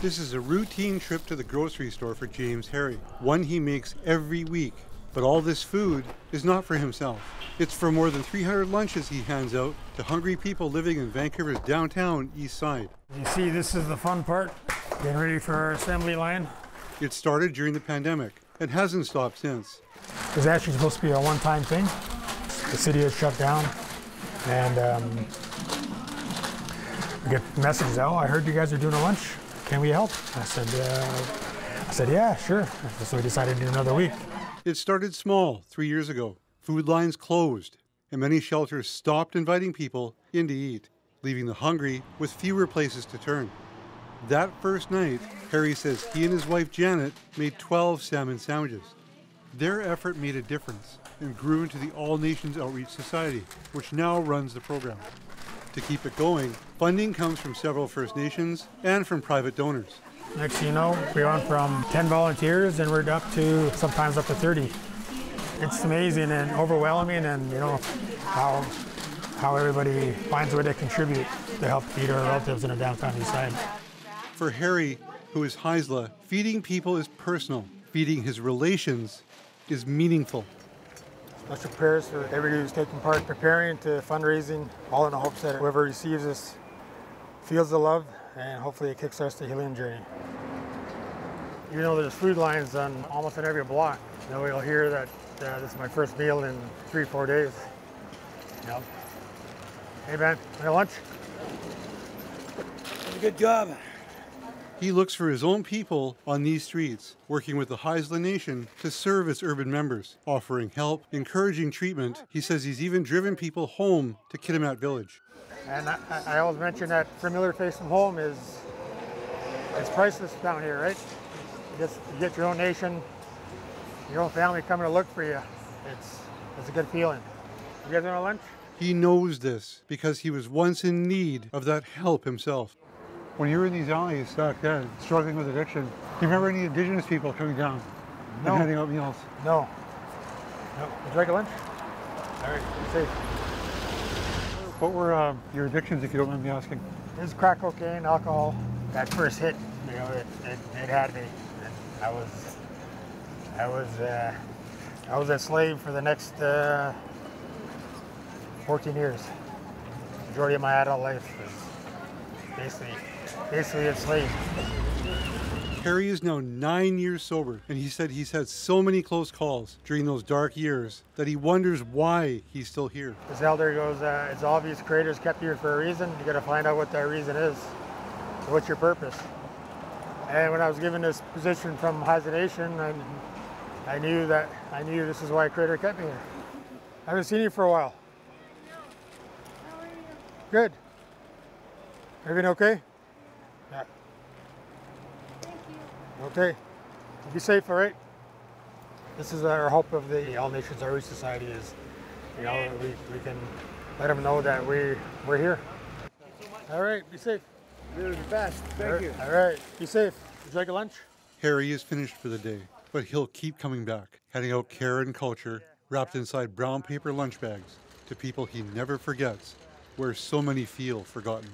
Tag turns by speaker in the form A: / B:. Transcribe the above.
A: This is a routine trip to the grocery store for James Harry, one he makes every week. But all this food is not for himself. It's for more than 300 lunches he hands out to hungry people living in Vancouver's downtown Eastside.
B: You see, this is the fun part, getting ready for our assembly line.
A: It started during the pandemic and hasn't stopped since.
B: It was actually supposed to be a one-time thing. The city has shut down, and we get messages, oh, I heard you guys are doing a lunch. Can we help? I said, yeah, sure. So we decided to do another week.
A: It started small 3 years ago. Food lines closed, and many shelters stopped inviting people in to eat, leaving the hungry with fewer places to turn. That first night, Harry says he and his wife Janet made 12 salmon sandwiches. Their effort made a difference and grew into the All Nations Outreach Society, which now runs the program. To keep it going, funding comes from several First Nations and from private donors.
B: Next thing you know, we went from 10 volunteers and we're up to sometimes up to 30. It's amazing and overwhelming, and you know how everybody finds a way to contribute to help feed our relatives in the downtown Eastside.
A: For Harry, who is Haisla, feeding people is personal. Feeding his relations is meaningful.
B: Special prayers for everybody who's taking part, preparing to fundraising, all in the hopes that whoever receives this feels the love, and hopefully it kickstarts the healing journey. Even though there's food lines on almost on every block, you know, you'll hear that this is my first meal in 3-4 days. Yep. Hey man, want lunch?
C: Good job.
A: He looks for his own people on these streets, working with the Haisla Nation to serve its urban members, offering help, encouraging treatment. He says he's even driven people home to Kitimat Village.
B: And I always mention that familiar face from home it's priceless down here, right? You get your own nation, your own family coming to look for you. It's a good feeling. You guys want a lunch?
A: He knows this because he was once in need of that help himself. When you were in these alleys back then, struggling with addiction, do you remember any Indigenous people coming down and handing out meals?
B: No. No. Would you like a lunch? All right, safe.
A: What were your addictions, if you don't mind me asking?
B: It was crack cocaine, alcohol. That first hit, you know, it had me. And I was a slave for the next 14 years. The majority of my adult life was basically enslaved.
A: Harry is now 9 years sober, and he said he's had so many close calls during those dark years that he wonders why he's still here.
B: This elder goes, it's obvious Creator's kept you here for a reason. You got to find out what that reason is. What's your purpose? And when I was given this position from Haisla Nation, I knew this is why Creator kept me here. I haven't seen you for a while.
D: How are you?
B: Good. Everything okay? Yeah.
D: Thank you.
B: Okay. Be safe, all right? This is our hope of the All Nations Outreach Society is, you know, we can let them know that we're here. All right, be safe.
C: You're the best. Thank you.
B: All right, be safe. Would you like a lunch?
A: Harry is finished for the day, but he'll keep coming back, handing out care and culture wrapped inside brown paper lunch bags to people he never forgets, where so many feel forgotten.